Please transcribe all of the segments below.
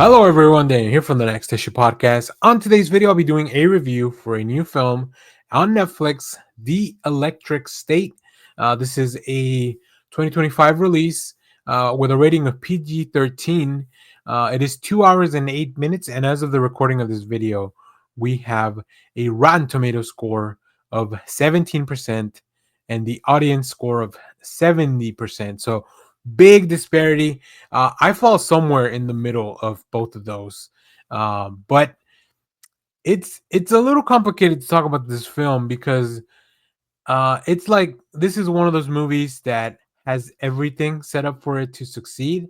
Hello everyone, Dan here from the Next Issue Podcast. On today's video, I'll be doing a review for a new film on Netflix, The Electric State. This is a 2025 release with a rating of PG-13. It is 2 hours and 8 minutes, and as of the recording of this video, we have a Rotten Tomato score of 17% and the audience score of 70%. So big disparity. I fall somewhere in the middle of both of those, but it's a little complicated to talk about this film because it's like this is one of those movies that has everything set up for it to succeed,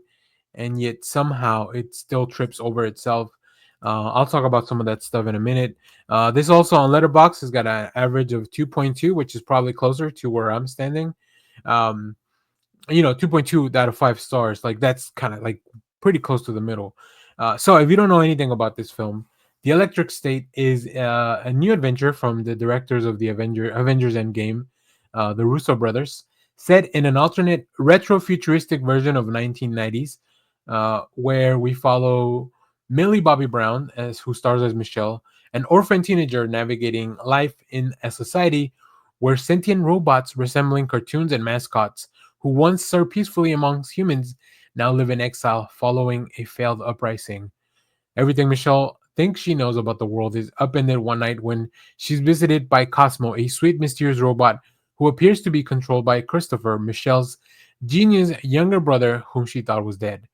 and yet somehow it still trips over itself. I'll talk about some of that stuff in a minute. This also on Letterboxd has got an average of 2.2, which is probably closer to where I'm standing. Um, 2.2 out of 5 stars. Like that's kind of like pretty close to the middle. So if you don't know anything about this film, The Electric State is a new adventure from the directors of the Avengers Endgame, the Russo brothers, set in an alternate retro-futuristic version of 1990s, where we follow Millie Bobby Brown, as who stars as Michelle, an orphan teenager navigating life in a society where sentient robots resembling cartoons and mascots who once served peacefully amongst humans, now live in exile following a failed uprising. Everything Michelle thinks she knows about the world is upended one night when she's visited by Cosmo, a sweet, mysterious robot who appears to be controlled by Christopher, Michelle's genius younger brother, whom she thought was dead.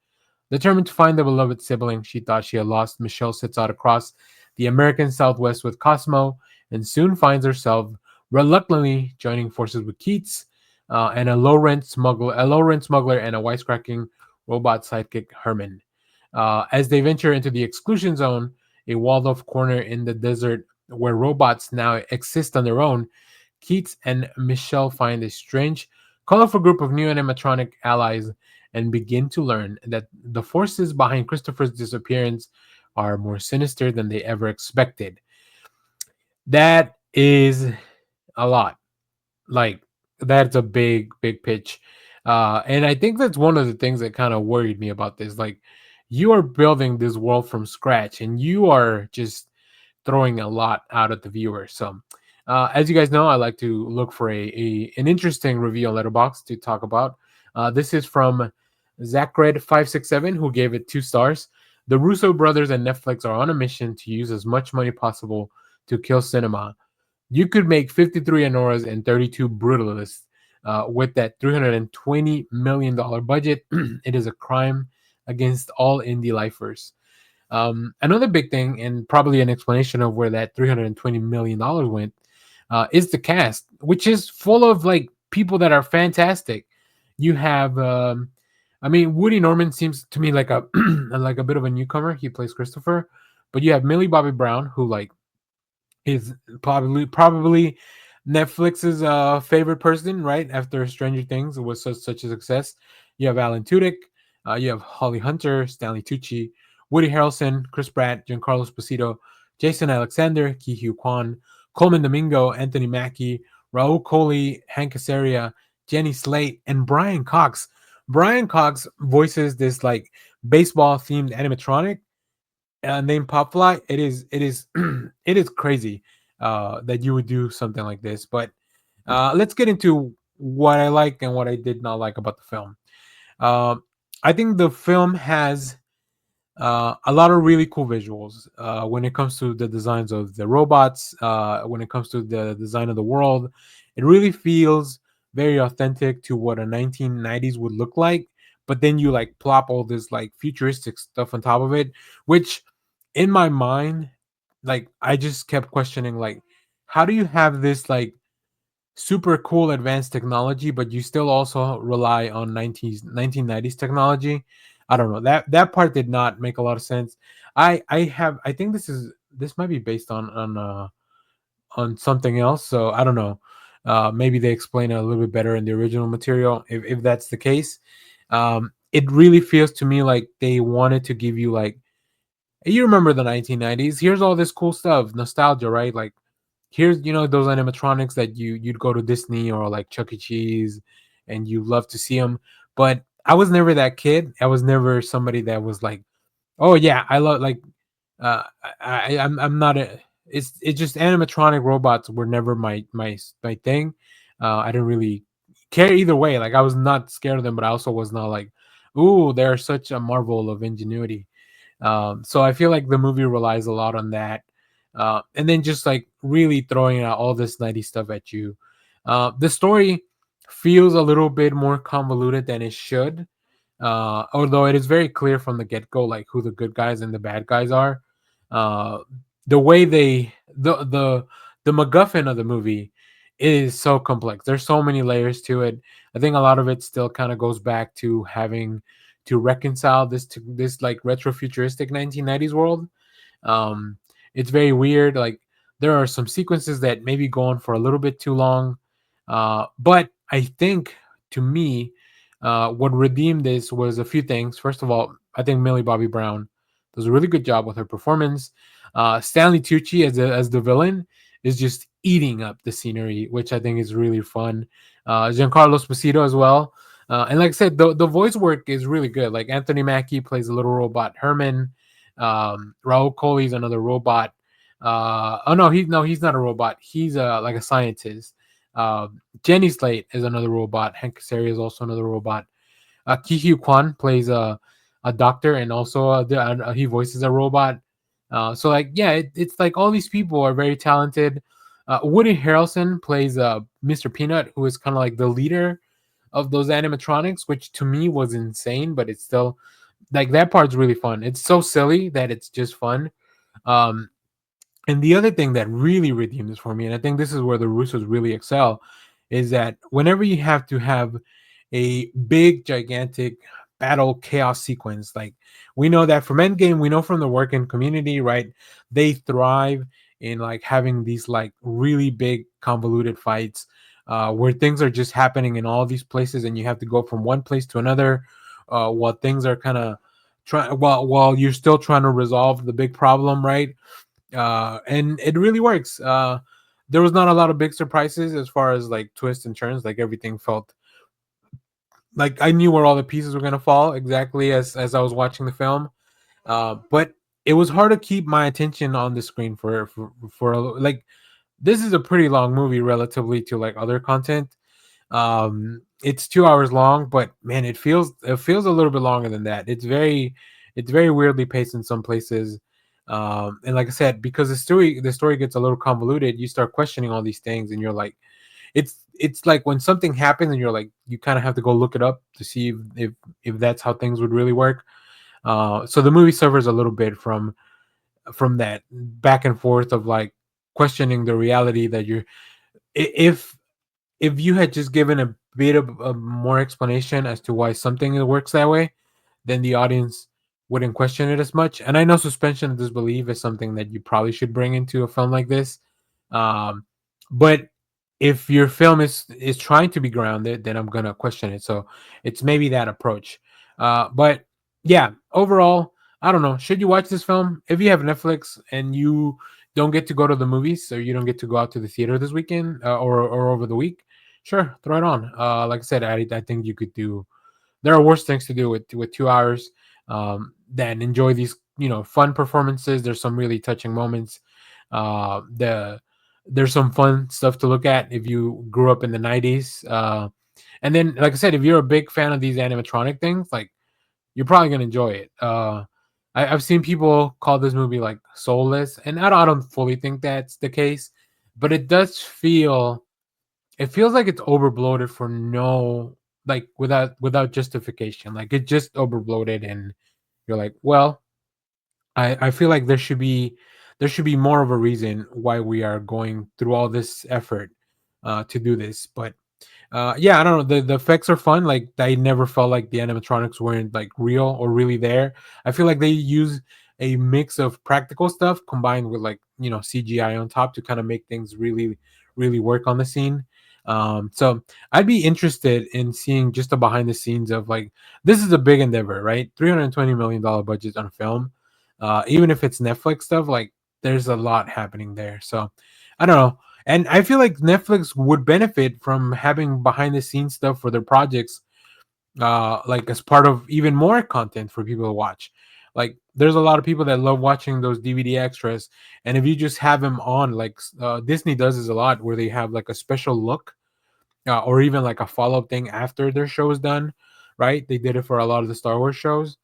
Determined to find the beloved sibling she thought she had lost, Michelle sets out across the American Southwest with Cosmo and soon finds herself reluctantly joining forces with Keats and a low rent smuggler, and a wisecracking robot sidekick Herman. As they venture into the exclusion zone, a walled off corner in the desert where robots now exist on their own, Keats and Michelle find a strange, colorful group of new animatronic allies and begin to learn that the forces behind Christopher's disappearance are more sinister than they ever expected. That is a lot. Like, that's a big pitch. And I think that's one of the things that kind of worried me about this. Like, you are building this world from scratch and you are just throwing a lot out at the viewer. So, as you guys know, I like to look for an interesting review on Letterboxd to talk about. This is from Zachred567, who gave it 2 stars. The Russo brothers and Netflix are on a mission to use as much money possible to kill cinema. You could make 53 Anoras and 32 Brutalists with that $320 million budget. It is a crime against all indie lifers. Another big thing, and probably an explanation of where that $320 million went, is the cast, which is full of like people that are fantastic. You have, Woody Norman seems to me like a like a bit of a newcomer. He plays Christopher, but you have Millie Bobby Brown, who like is probably Netflix's favorite person, right? After Stranger Things, it was such a success. You have Alan Tudyk, you have Holly Hunter, Stanley Tucci, Woody Harrelson, Chris Pratt, Giancarlo Esposito, Jason Alexander, Ki Hugh Kwan, Coleman Domingo, Anthony Mackie, Raul Coley, Hank Azaria, Jenny Slate, and Brian Cox. Brian Cox voices this like baseball themed animatronic named Popfly. It is it is crazy that you would do something like this. But let's get into what I like and what I did not like about the film. Uh, I think the film has a lot of really cool visuals when it comes to the designs of the robots. When it comes to the design of the world, it really feels very authentic to what a 1990s would look like. But then you like plop all this like futuristic stuff on top of it, which in my mind, like I just kept questioning, like, how do you have this like super cool advanced technology, but you still also rely on 1990s technology? I don't know. That part did not make a lot of sense. I think this might be based on something else, so I don't know. Maybe they explain it a little bit better in the original material if that's the case. It really feels to me like they wanted to give you like, you remember the 1990s, here's all this cool stuff, nostalgia, right? Like, here's, those animatronics that you'd go to Disney or like Chuck E. Cheese and you love to see them. But I was never that kid. I was never somebody that was like, Oh yeah, I love like I'm not a it's just animatronic robots were never my thing. I didn't really care either way. Like I was not scared of them, but I also was not like, ooh, they're such a marvel of ingenuity. So I feel like the movie relies a lot on that, and then just like really throwing out all this nighty stuff at you. The story feels a little bit more convoluted than it should, although it is very clear from the get go, like who the good guys and the bad guys are. Uh, the way they the MacGuffin of the movie is so complex. There's so many layers to it. I think a lot of it still kind of goes back to having to reconcile this to this like retrofuturistic 1990s world. um, it's very weird. Like there are some sequences that maybe go on for a little bit too long, but I think to me, what redeemed this was a few things. First of all, I think Millie Bobby Brown does a really good job with her performance. Stanley Tucci as the villain is just eating up the scenery, which I think is really fun. Giancarlo Esposito as well. And like I said, the voice work is really good. Like Anthony Mackie plays a little robot Herman. Raul Coley is another robot. Oh no, he's not a robot. He's like a scientist. Jenny Slate is another robot. Hank Azaria is also another robot. Ki Hugh Kwan plays a doctor, and also he voices a robot. So like yeah, it's like all these people are very talented. Woody Harrelson plays Mr. Peanut, who is kind of like the leader of those animatronics, which to me was insane, but it's still like that part's really fun. It's so silly that it's just fun. Um, and the other thing that really redeemed this for me, and I think this is where the Russos really excel, is that whenever you have to have a big, gigantic battle chaos sequence, like we know that from Endgame, we know from the working community, right? They thrive in like having these like really big, convoluted fights where things are just happening in all these places, and you have to go from one place to another while things are kind of trying while you're still trying to resolve the big problem, right? And it really works. There was not a lot of big surprises as far as like twists and turns. Like everything felt like I knew where all the pieces were gonna fall exactly as I was watching the film. But it was hard to keep my attention on the screen like this is a pretty long movie relatively to like other content. It's 2 hours long, but man, it feels a little bit longer than that. It's very weirdly paced in some places. And like I said, because the story gets a little convoluted, you start questioning all these things, and you're like, it's like when something happens, and you're like, you kind of have to go look it up to see if that's how things would really work. So the movie suffers a little bit from that back and forth of like questioning the reality that if if you had just given a bit of a more explanation as to why something works that way, then the audience wouldn't question it as much. And I know suspension of disbelief is something that you probably should bring into a film like this. Um, but if your film is trying to be grounded, then I'm gonna question it. So it's maybe that approach. But yeah, overall, I don't know. Should you watch this film? If you have Netflix and you don't get to go to the movies, or you don't get to go out to the theater this weekend or over the week, sure, throw it on. Like I said, I think you could do. There are worse things to do with 2 hours than enjoy these fun performances. There's some really touching moments. There's some fun stuff to look at if you grew up in the 90s. And then, like I said, if you're a big fan of these animatronic things, like you're probably gonna enjoy it. I've seen people call this movie like soulless, and I don't fully think that's the case, but it feels like it's over bloated for no like without justification. Like it just over bloated, and you're like, well, I feel like there should be more of a reason why we are going through all this effort to do this. But yeah, I don't know. The effects are fun. Like I never felt like the animatronics weren't like real or really there. I feel like they use a mix of practical stuff combined with like CGI on top to kind of make things really work on the scene. So I'd be interested in seeing just the behind the scenes of like this is a big endeavor, right? $320 million budget on a film. Even if it's Netflix stuff, like there's a lot happening there. So I don't know. And I feel like Netflix would benefit from having behind the scenes stuff for their projects, like as part of even more content for people to watch. Like there's a lot of people that love watching those DVD extras, and if you just have them on, like Disney does this a lot, where they have like a special look, or even like a follow up thing after their show is done, right? They did it for a lot of the Star Wars shows.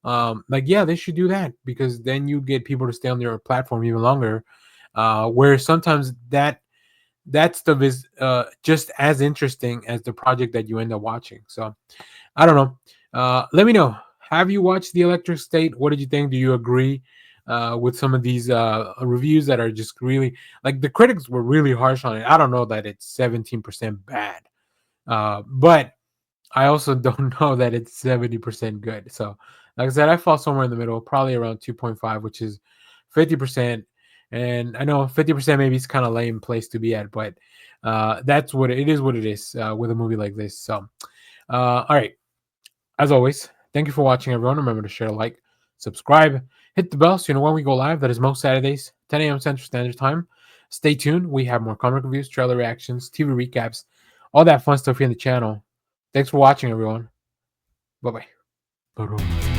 Like yeah, they should do that because then you get people to stay on your platform even longer. Where sometimes that stuff is just as interesting as the project that you end up watching. So I don't know. Let me know. Have you watched The Electric State? What did you think? Do you agree with some of these reviews that are just really like the critics were really harsh on it? I don't know that it's 17% bad, but I also don't know that it's 70% good. So, like I said, I fall somewhere in the middle, probably around 2.5, which is 50%. And I know 50% maybe is kind of lame place to be at, but that's what it is. What it is with a movie like this. So, all right. As always, thank you for watching, everyone. Remember to share, like, subscribe, hit the bell so you know when we go live. That is most Saturdays, 10 a.m. Central Standard Time. Stay tuned. We have more comic reviews, trailer reactions, TV recaps, all that fun stuff here on the channel. Thanks for watching, everyone. Bye bye.